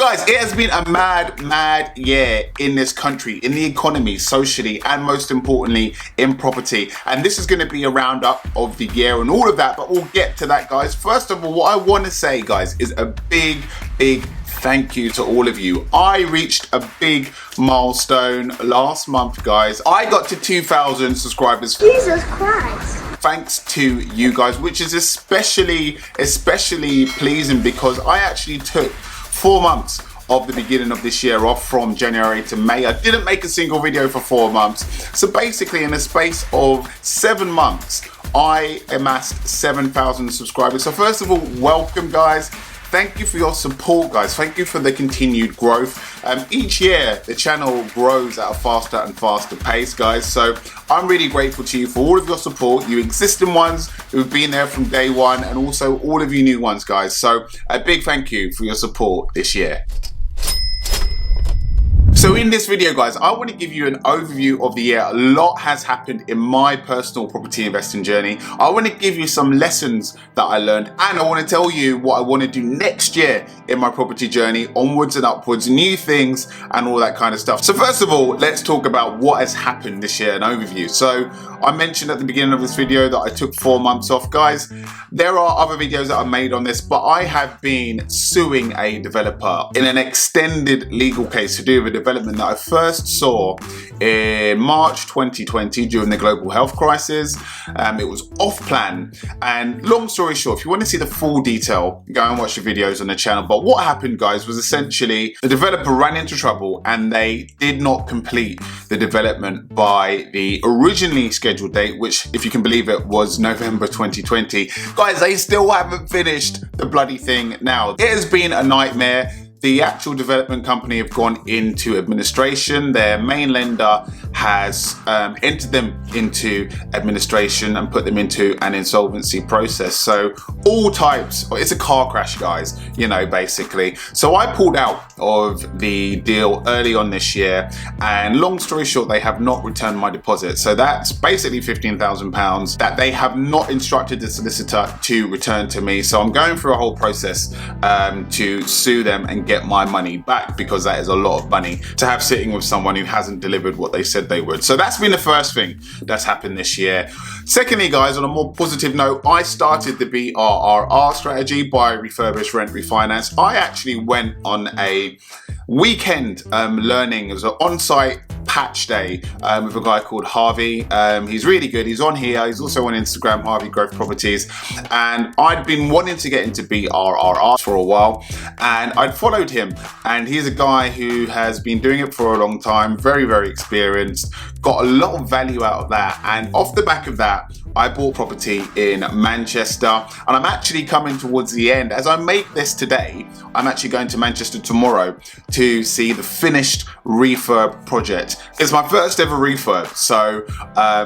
Guys, it has been a mad year in this country, in the economy, socially, and most importantly, in property. And this is going to be a roundup of the year and all of that, but we'll get to that, guys. First of all, what I want to say, guys, is a big thank you to all of you. I reached a big milestone last month, guys. I got to 2,000 subscribers. Jesus Christ. Thanks to you guys, which is especially pleasing because I actually took 4 months of the beginning of this year off from January to May. I didn't make a single video for 4 months. So basically in the space of 7 months, I amassed 7,000 subscribers. So first of all, welcome guys. Thank you for your support, guys. Thank you for the continued growth. Each year, the channel grows at a faster and faster pace, guys. So I'm really grateful to you for all of your support, you existing ones who've been there from day one, and also all of you new ones, guys. So a big thank you for your support this year. So in this video, guys, I want to give you an overview of the year. A lot has happened in my personal property investing journey. I want to give you some lessons that I learned, and I want to tell you what I want to do next year in my property journey, onwards and upwards, new things and all that kind of stuff. So first of all, let's talk about what has happened this year, an overview. So I mentioned at the beginning of this video that I took 4 months off, guys. There are other videos that I made on this, but I have been suing a developer in an extended legal case to do with a development that I first saw in March 2020 during the global health crisis. It was off plan, and long story short, if you want to see the full detail, go and watch the videos on the channel. But what happened, guys, was essentially the developer ran into trouble and they did not complete the development by the originally scheduled date, which, if you can believe it, was November 2020. Guys, they still haven't finished the bloody thing now. It has been a nightmare. The actual development company have gone into administration. Their main lender has entered them into administration and put them into an insolvency process. So all types, it's a car crash, guys, you know, basically. So I pulled out of the deal early on this year, and long story short, they have not returned my deposit. So that's basically £15,000 that they have not instructed the solicitor to return to me. So I'm going through a whole process to sue them and get my money back, because that is a lot of money to have sitting with someone who hasn't delivered what they said they would. So that's been the first thing that's happened this year. Secondly, guys, on a more positive note, I started the BRRR strategy, buy, refurbish, rent, refinance. I actually went on a weekend learning. It was an on-site patch day with a guy called Harvey. He's really good. He's on here. He's also on Instagram, Harvey Growth Properties. And I'd been wanting to get into BRRR for a while, and I'd followed him. And he's a guy who has been doing it for a long time, very experienced, got a lot of value out of that. And off the back of that, I bought property in Manchester, and I'm actually coming towards the end. As I make this today, I'm actually going to Manchester tomorrow to see the finished refurb project. It's my first ever refurb, so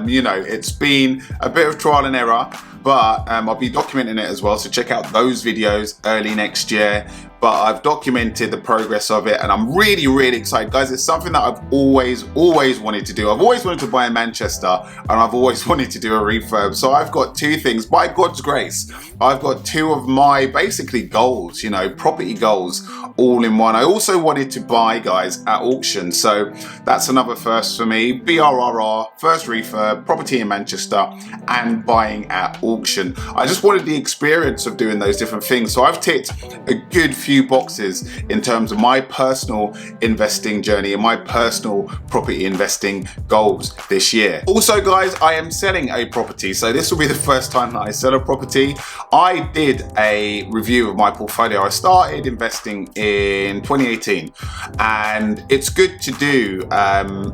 you know, it's been a bit of trial and error, but I'll be documenting it as well, so check out those videos early next year. But I've documented the progress of it, and I'm really excited, guys. It's something that I've always wanted to do. I've always wanted to buy in Manchester, and I've always wanted to do a refurb. So I've got two things, by God's grace. I've got two of my basically goals, you know, property goals, all in one. I also wanted to buy, guys, at auction. So that's another first for me. BRRR, first refurb, property in Manchester, and buying at auction. I just wanted the experience of doing those different things. So I've ticked a good few boxes in terms of my personal investing journey and my personal property investing goals this year. Also, guys, I am selling a property. So this will be the first time that I sell a property. I did a review of my portfolio. I started investing in 2018, and it's good to do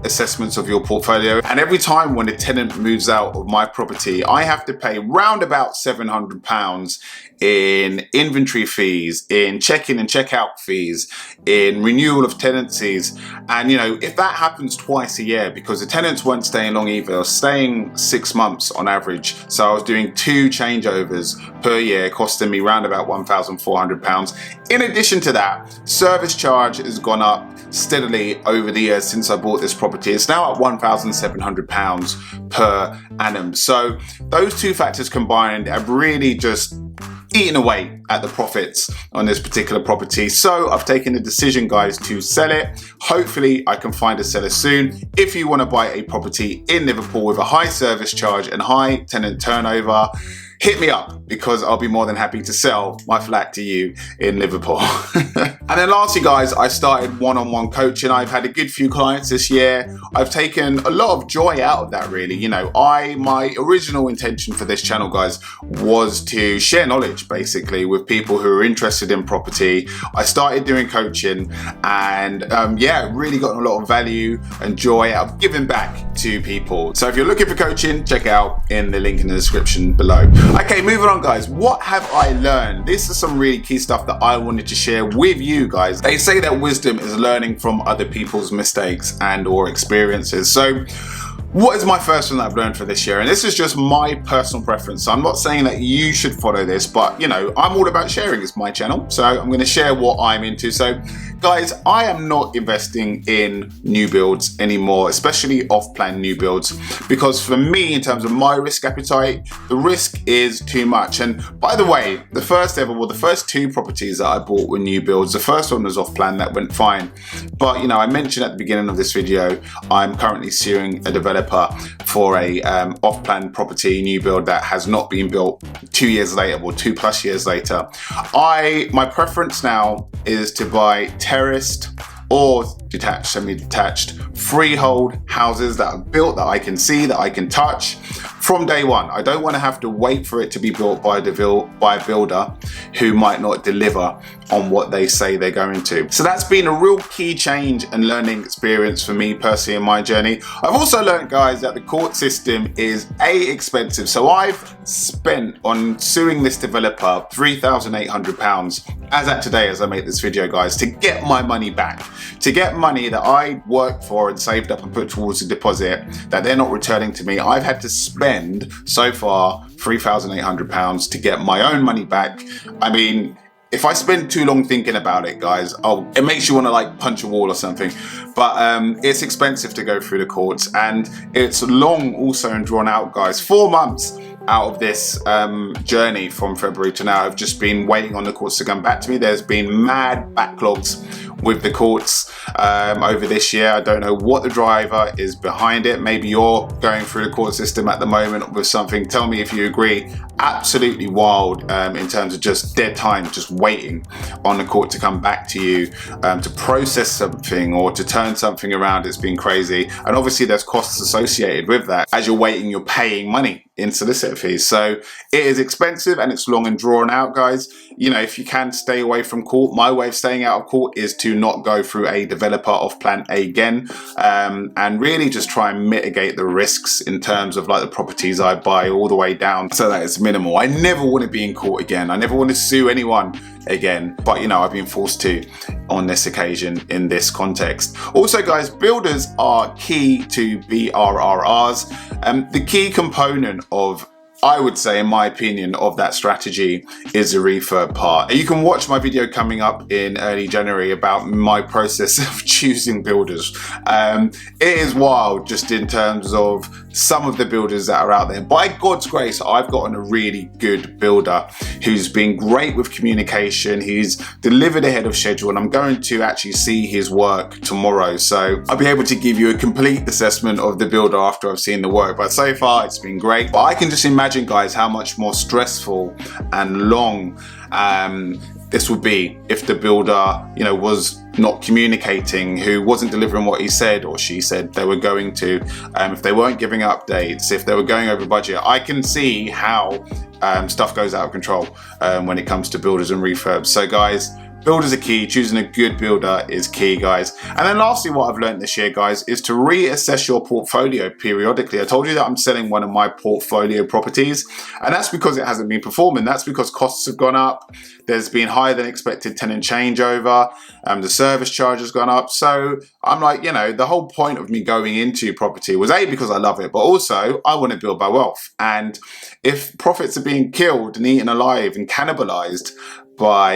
assessments of your portfolio. And every time when a tenant moves out of my property, I have to pay round about £700 in inventory fees, in check-in and check-out fees, in renewal of tenancies. And you know, if that happens twice a year, because the tenants weren't staying long either, they were staying 6 months on average. So I was doing 2 changeovers per year, costing me round about £1,400. In addition to that, service charge has gone up steadily over the years since I bought this property. It's now at £1,700 per annum. So those two factors combined have really just eating away at the profits on this particular property. So I've taken the decision, guys, to sell it. Hopefully I can find a seller soon. If you want to buy a property in Liverpool with a high service charge and high tenant turnover, hit me up, because I'll be more than happy to sell my flat to you in Liverpool. And then lastly, guys, I started one-on-one coaching. I've had a good few clients this year. I've taken a lot of joy out of that, really. You know, my original intention for this channel, guys, was to share knowledge basically with people who are interested in property. I started doing coaching and yeah, really gotten a lot of value and joy out of giving back to people. So if you're looking for coaching, check it out in the link in the description below. Okay, moving on, guys. What have I learned? This is some really key stuff that I wanted to share with you guys. They say that wisdom is learning from other people's mistakes and or experiences. So what is my first one that I've learned for this year? And this is just my personal preference. So I'm not saying that you should follow this, but you know, I'm all about sharing. It's my channel. So I'm going to share what I'm into. So guys, I am not investing in new builds anymore, especially off-plan new builds, because for me, in terms of my risk appetite, the risk is too much. And by the way, the first two properties that I bought were new builds. The first one was off-plan, that went fine. But you know, I mentioned at the beginning of this video, I'm currently suing a developer for a off-plan property new build that has not been built 2 years later, or 2+ years later. My preference now is to buy terraced or detached, semi-detached, freehold houses that are built, that I can see, that I can touch from day one. I don't want to have to wait for it to be built by a builder who might not deliver on what they say they're going to. So that's been a real key change and learning experience for me personally in my journey. I've also learned, guys, that the court system is expensive. So I've spent on suing this developer £3,800 as at today, as I make this video, guys, to get my money back, to get money that I worked for and saved up and put towards a deposit that they're not returning to me. I've had to spend so far £3,800 to get my own money back. I mean, if I spend too long thinking about it, guys, it makes you want to like punch a wall or something. But it's expensive to go through the courts, and it's long also and drawn out, guys. 4 months out of this journey from February to now, I've just been waiting on the courts to come back to me. There's been mad backlogs with the courts over this year. I don't know what the driver is behind it. Maybe you're going through the court system at the moment with something. Tell me if you agree. Absolutely wild in terms of just dead time, just waiting on the court to come back to you to process something or to turn something around. It's been crazy. And obviously there's costs associated with that. As you're waiting, you're paying money in solicitor fees. So it is expensive and it's long and drawn out, guys. You know, if you can stay away from court, my way of staying out of court is to not go through a developer off plan again, and really just try and mitigate the risks in terms of like the properties I buy all the way down so that it's minimal. I never want to be in court again. I never want to sue anyone again, but you know, I've been forced to on this occasion in this context. Also, guys, builders are key to BRRRs. The key component of, I would say, in my opinion, of that strategy is the refurb part. You can watch my video coming up in early January about my process of choosing builders. It is wild just in terms of some of the builders that are out there. By God's grace, I've gotten a really good builder who's been great with communication. He's delivered ahead of schedule, and I'm going to actually see his work tomorrow. So I'll be able to give you a complete assessment of the builder after I've seen the work. But so far, it's been great. But I can just imagine, guys, how much more stressful and long this would be if the builder, you know, was not communicating, who wasn't delivering what he said or she said they were going to, if they weren't giving updates, if they were going over budget. I can see how stuff goes out of control when it comes to builders and refurbs. So guys, builders are key. Choosing a good builder is key, guys. And then lastly, what I've learned this year, guys, is to reassess your portfolio periodically. I told you that I'm selling one of my portfolio properties, and that's because it hasn't been performing. That's because costs have gone up. There's been higher than expected tenant changeover. The service charge has gone up. So I'm like, you know, the whole point of me going into property was A, because I love it, but also I want to build my wealth. And if profits are being killed and eaten alive and cannibalized by,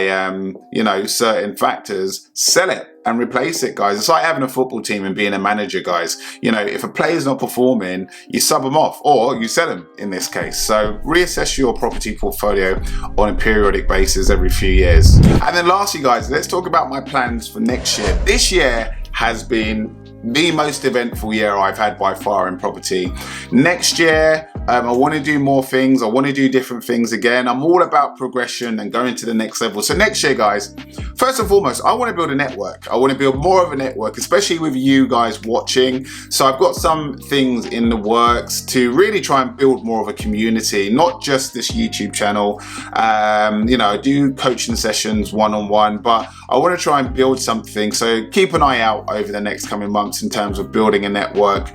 you know, certain factors, sell it and replace it, guys. It's like having a football team and being a manager, guys. You know, if a player's not performing, you sub them off or you sell them in this case. So reassess your property portfolio on a periodic basis every few years. And then lastly, guys, let's talk about my plans for next year. This year has been the most eventful year I've had by far in property. Next year, I want to do more things. I want to do different things again. I'm all about progression and going to the next level. So next year, guys, first and foremost, I want to build a network. I want to build more of a network, especially with you guys watching. So I've got some things in the works to really try and build more of a community, not just this YouTube channel. You know, I do coaching sessions one-on-one, but I want to try and build something. So keep an eye out over the next coming months in terms of building a network,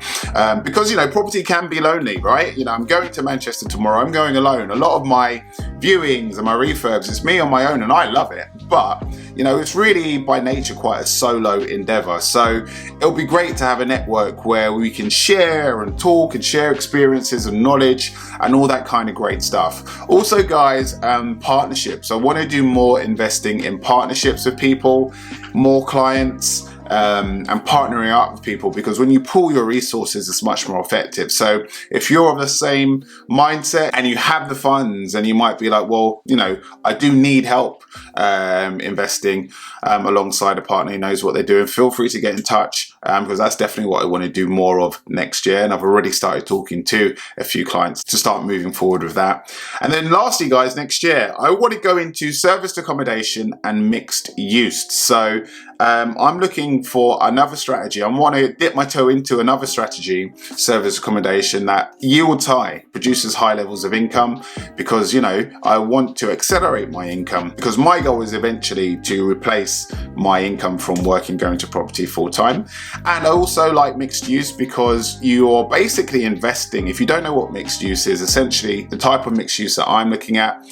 because, you know, property can be lonely, right? You know, I'm going to Manchester tomorrow. I'm going alone. A lot of my viewings and my refurbs, it's me on my own, and I love it. But, you know, it's really by nature quite a solo endeavor. So it'll be great to have a network where we can share and talk and share experiences and knowledge and all that kind of great stuff. Also, guys, partnerships. I want to do more investing in partnerships with people, more clients, and partnering up with people, because when you pool your resources, it's much more effective. So if you're of the same mindset and you have the funds and you might be like, well, you know, I do need help investing alongside a partner who knows what they're doing, feel free to get in touch, because that's definitely what I want to do more of next year. And I've already started talking to a few clients to start moving forward with that. And then lastly, guys, next year, I want to go into serviced accommodation and mixed use. So I'm looking for another strategy. I want to dip my toe into another strategy, service accommodation, that yields high, produces high levels of income, because, you know, I want to accelerate my income, because my goal is eventually to replace my income from working going to property full time. And I also like mixed use because you're basically investing. If you don't know what mixed use is, essentially the type of mixed use that I'm looking at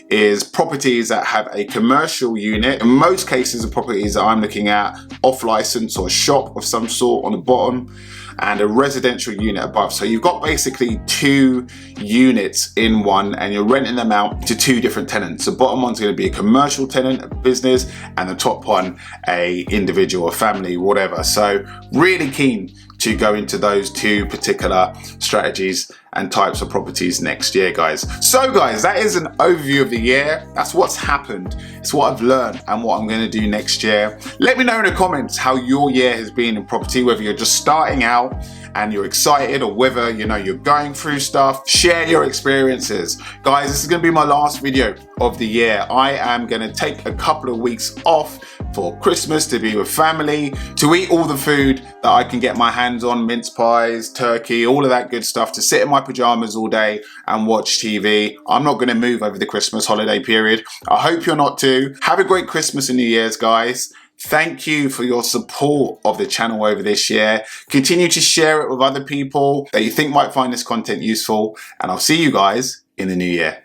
is properties that have a commercial unit. In most cases, the properties that I'm looking at off license or a shop of some sort on the bottom and a residential unit above. So you've got basically two units in one and you're renting them out to two different tenants. The bottom one's going to be a commercial tenant, a business, and the top one a individual, a family, whatever. So really keen to go into those two particular strategies and types of properties next year, guys. So guys, that is an overview of the year. That's what's happened. It's what I've learned and what I'm going to do next year. Let me know in the comments how your year has been in property, whether you're just starting out and you're excited or whether, you know, you're going through stuff. Share your experiences. Guys, this is going to be my last video of the year. I am going to take a couple of weeks off for Christmas to be with family, to eat all the food that I can get my hands on, mince pies, turkey, all of that good stuff, to sit in my pajamas all day and watch TV. I'm not going to move over the Christmas holiday period. I hope you're not too. Have a great Christmas and New Year's, guys. Thank you for your support of the channel over this year. Continue to share it with other people that you think might find this content useful, and I'll see you guys in the new year.